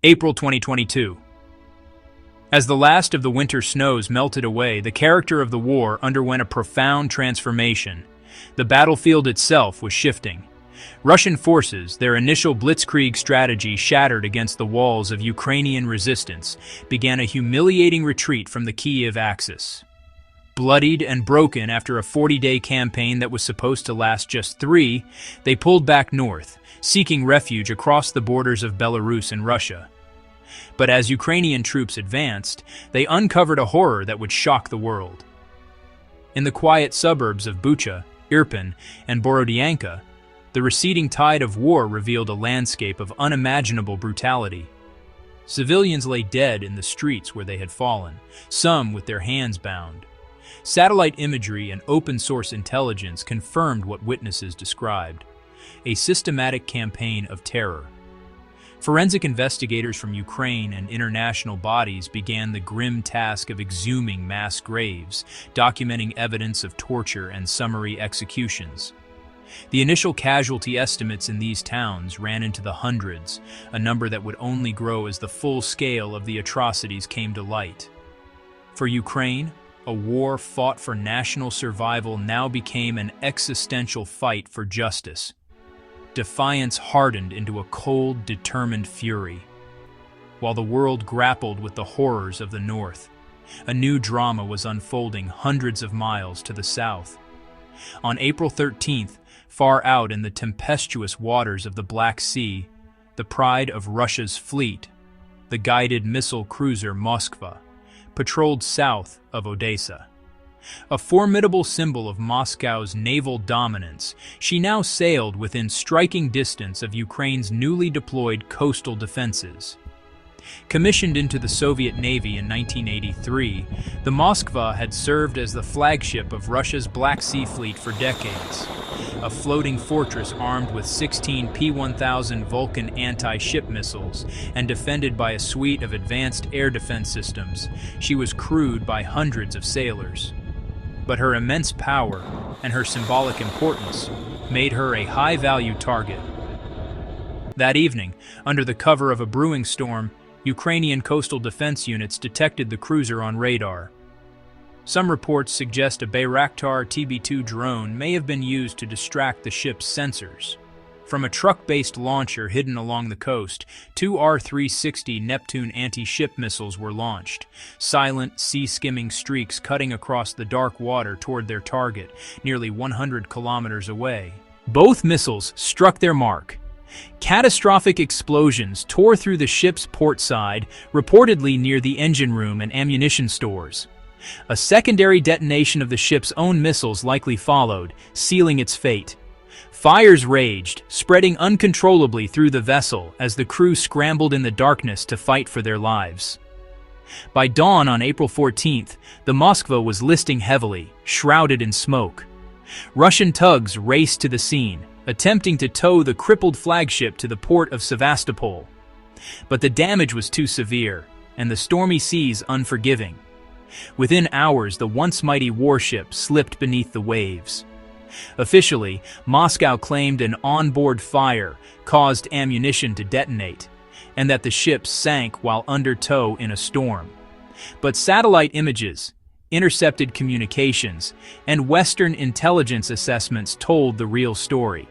April 2022. As the last of the winter snows melted away, the character of the war underwent a profound transformation. The battlefield itself was shifting. Russian forces, their initial blitzkrieg strategy shattered against the walls of Ukrainian resistance, began a humiliating retreat from the Kyiv axis. Bloodied and broken after a 40-day campaign that was supposed to last just 3, they pulled back north, seeking refuge across the borders of Belarus and Russia. But as Ukrainian troops advanced, they uncovered a horror that would shock the world. In the quiet suburbs of Bucha, Irpin, and Borodyanka, the receding tide of war revealed a landscape of unimaginable brutality. Civilians lay dead in the streets where they had fallen, some with their hands bound. Satellite imagery and open-source intelligence confirmed what witnesses described: a systematic campaign of terror. Forensic investigators from Ukraine and international bodies began the grim task of exhuming mass graves, documenting evidence of torture and summary executions. The initial casualty estimates in these towns ran into the hundreds, a number that would only grow as the full scale of the atrocities came to light. For Ukraine, a war fought for national survival now became an existential fight for justice. Defiance hardened into a cold, determined fury. While the world grappled with the horrors of the north, a new drama was unfolding hundreds of miles to the south. On April 13th, far out in the tempestuous waters of the Black Sea, the pride of Russia's fleet, the guided missile cruiser Moskva, patrolled south of Odessa. A formidable symbol of Moscow's naval dominance, she now sailed within striking distance of Ukraine's newly deployed coastal defenses. Commissioned into the Soviet Navy in 1983, the Moskva had served as the flagship of Russia's Black Sea Fleet for decades. A floating fortress armed with 16 P-1000 Vulcan anti-ship missiles and defended by a suite of advanced air defense systems, she was crewed by hundreds of sailors. But her immense power and her symbolic importance made her a high-value target. That evening, under the cover of a brewing storm, Ukrainian coastal defense units detected the cruiser on radar. Some reports suggest a Bayraktar TB2 drone may have been used to distract the ship's sensors. From a truck-based launcher hidden along the coast, 2 R-360 Neptune anti-ship missiles were launched, silent, sea-skimming streaks cutting across the dark water toward their target, nearly 100 kilometers away. Both missiles struck their mark. Catastrophic explosions tore through the ship's port side, reportedly near the engine room and ammunition stores. A secondary detonation of the ship's own missiles likely followed, sealing its fate. Fires raged, spreading uncontrollably through the vessel as the crew scrambled in the darkness to fight for their lives. By dawn on April 14th, the Moskva was listing heavily, shrouded in smoke. Russian tugs raced to the scene, attempting to tow the crippled flagship to the port of Sevastopol. But the damage was too severe, and the stormy seas unforgiving. Within hours, the once mighty warship slipped beneath the waves. Officially, Moscow claimed an onboard fire caused ammunition to detonate, and that the ship sank while under tow in a storm. But satellite images, intercepted communications, and Western intelligence assessments told the real story.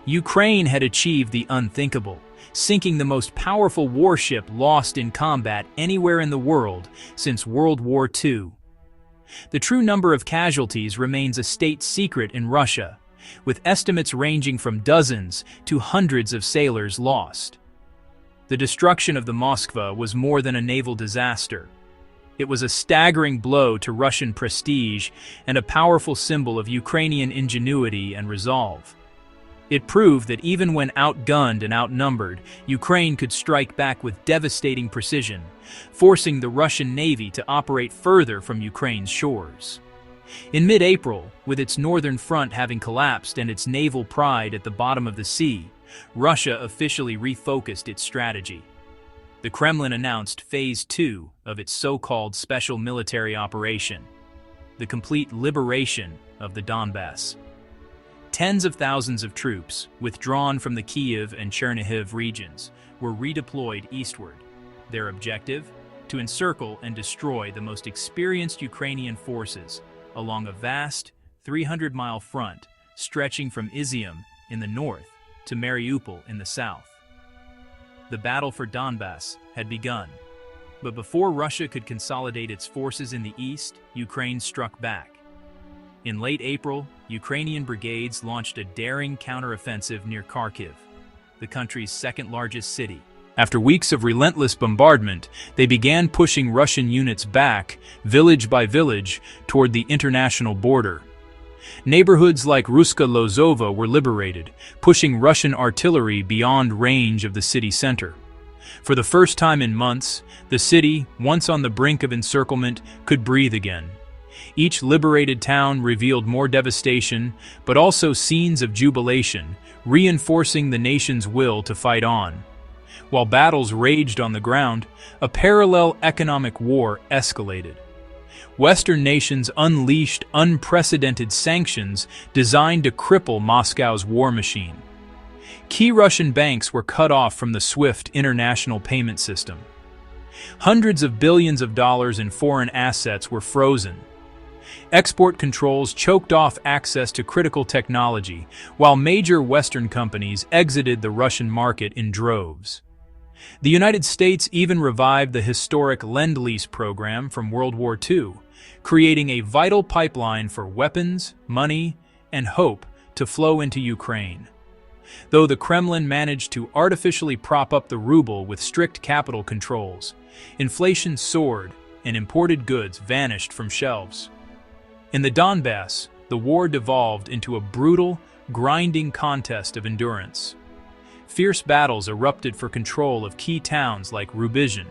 Ukraine had achieved the unthinkable, sinking the most powerful warship lost in combat anywhere in the world since World War II. The true number of casualties remains a state secret in Russia, with estimates ranging from dozens to hundreds of sailors lost. The destruction of the Moskva was more than a naval disaster. It was a staggering blow to Russian prestige and a powerful symbol of Ukrainian ingenuity and resolve. It proved that even when outgunned and outnumbered, Ukraine could strike back with devastating precision, forcing the Russian Navy to operate further from Ukraine's shores. In mid-April, with its northern front having collapsed and its naval pride at the bottom of the sea, Russia officially refocused its strategy. The Kremlin announced Phase 2 of its so-called special military operation, the complete liberation of the Donbas. Tens of thousands of troops, withdrawn from the Kyiv and Chernihiv regions, were redeployed eastward. Their objective? To encircle and destroy the most experienced Ukrainian forces along a vast 300-mile front stretching from Izium in the north to Mariupol in the south. The battle for Donbas had begun, but before Russia could consolidate its forces in the east, Ukraine struck back. In late April, Ukrainian brigades launched a daring counteroffensive near Kharkiv, the country's second-largest city. After weeks of relentless bombardment, they began pushing Russian units back, village by village, toward the international border. Neighborhoods like Ruska Lozova were liberated, pushing Russian artillery beyond range of the city center. For the first time in months, the city, once on the brink of encirclement, could breathe again. Each liberated town revealed more devastation, but also scenes of jubilation, reinforcing the nation's will to fight on. While battles raged on the ground, a parallel economic war escalated. Western nations unleashed unprecedented sanctions designed to cripple Moscow's war machine. Key Russian banks were cut off from the SWIFT international payment system. Hundreds of billions of dollars in foreign assets were frozen. Export controls choked off access to critical technology, while major Western companies exited the Russian market in droves. The United States even revived the historic Lend-Lease program from World War II, creating a vital pipeline for weapons, money, and hope to flow into Ukraine. Though the Kremlin managed to artificially prop up the ruble with strict capital controls, inflation soared and imported goods vanished from shelves. In the Donbas, the war devolved into a brutal, grinding contest of endurance. Fierce battles erupted for control of key towns like Rubizhin,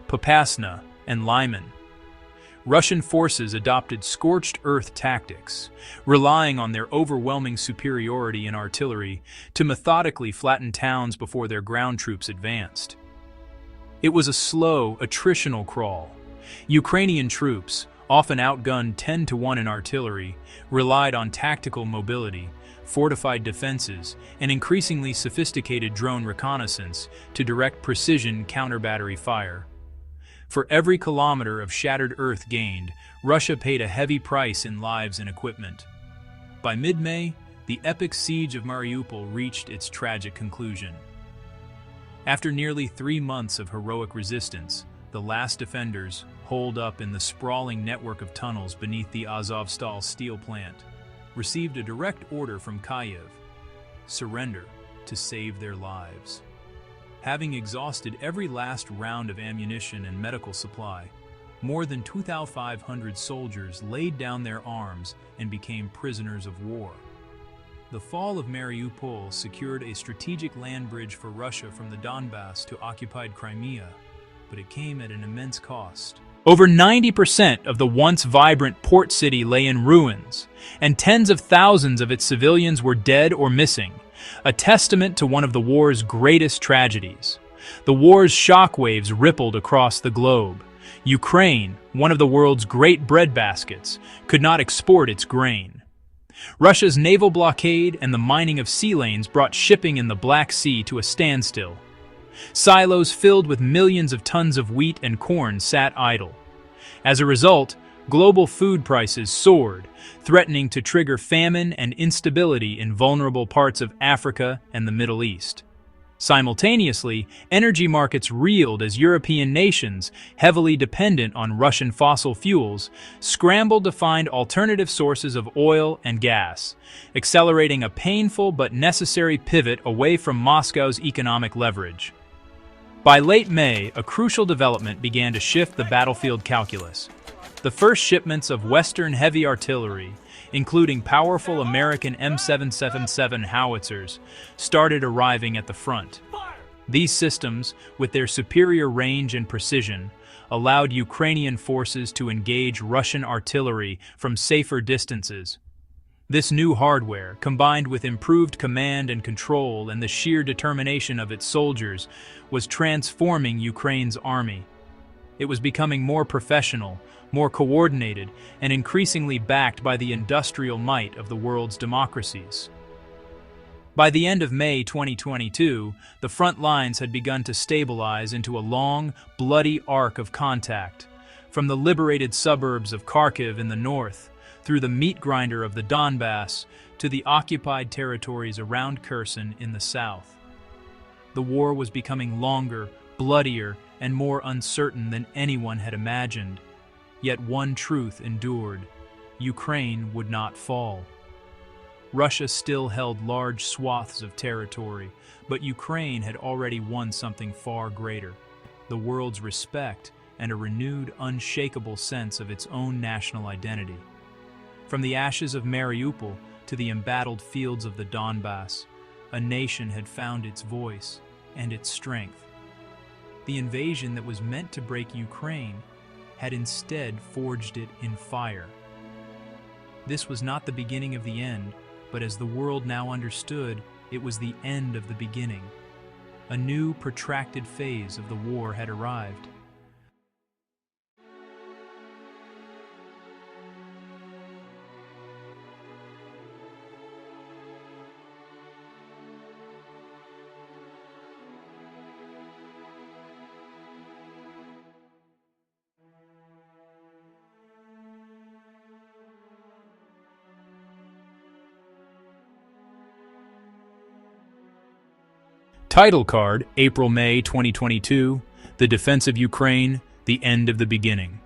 Popasna, and Lyman. Russian forces adopted scorched earth tactics, relying on their overwhelming superiority in artillery to methodically flatten towns before their ground troops advanced. It was a slow, attritional crawl. Ukrainian troops, often outgunned 10-1 in artillery, relied on tactical mobility, fortified defenses, and increasingly sophisticated drone reconnaissance to direct precision counter-battery fire. For every kilometer of shattered earth gained, Russia paid a heavy price in lives and equipment. By mid-May, the epic siege of Mariupol reached its tragic conclusion. After nearly 3 months of heroic resistance, the last defenders, holed up in the sprawling network of tunnels beneath the Azovstal steel plant, received a direct order from Kyiv: surrender to save their lives. Having exhausted every last round of ammunition and medical supply, more than 2,500 soldiers laid down their arms and became prisoners of war. The fall of Mariupol secured a strategic land bridge for Russia from the Donbas to occupied Crimea, but it came at an immense cost. Over 90% of the once vibrant port city lay in ruins, and tens of thousands of its civilians were dead or missing, a testament to one of the war's greatest tragedies. The war's shockwaves rippled across the globe. Ukraine, one of the world's great breadbaskets, could not export its grain. Russia's naval blockade and the mining of sea lanes brought shipping in the Black Sea to a standstill. Silos filled with millions of tons of wheat and corn sat idle. As a result, global food prices soared, threatening to trigger famine and instability in vulnerable parts of Africa and the Middle East. Simultaneously, energy markets reeled as European nations, heavily dependent on Russian fossil fuels, scrambled to find alternative sources of oil and gas, accelerating a painful but necessary pivot away from Moscow's economic leverage. By late May, a crucial development began to shift the battlefield calculus. The first shipments of Western heavy artillery, including powerful American M777 howitzers, started arriving at the front. These systems, with their superior range and precision, allowed Ukrainian forces to engage Russian artillery from safer distances. This new hardware, combined with improved command and control and the sheer determination of its soldiers, was transforming Ukraine's army. It was becoming more professional, more coordinated, and increasingly backed by the industrial might of the world's democracies. By the end of May 2022, the front lines had begun to stabilize into a long, bloody arc of contact, from the liberated suburbs of Kharkiv in the north, through the meat grinder of the Donbas, to the occupied territories around Kherson in the south. The war was becoming longer, bloodier, and more uncertain than anyone had imagined. Yet one truth endured: Ukraine would not fall. Russia still held large swaths of territory, but Ukraine had already won something far greater: the world's respect and a renewed, unshakable sense of its own national identity. From the ashes of Mariupol to the embattled fields of the Donbas, a nation had found its voice and its strength. The invasion that was meant to break Ukraine had instead forged it in fire. This was not the beginning of the end, but as the world now understood, it was the end of the beginning. A new, protracted phase of the war had arrived. Title card, April-May 2022, The Defense of Ukraine, The End of the Beginning.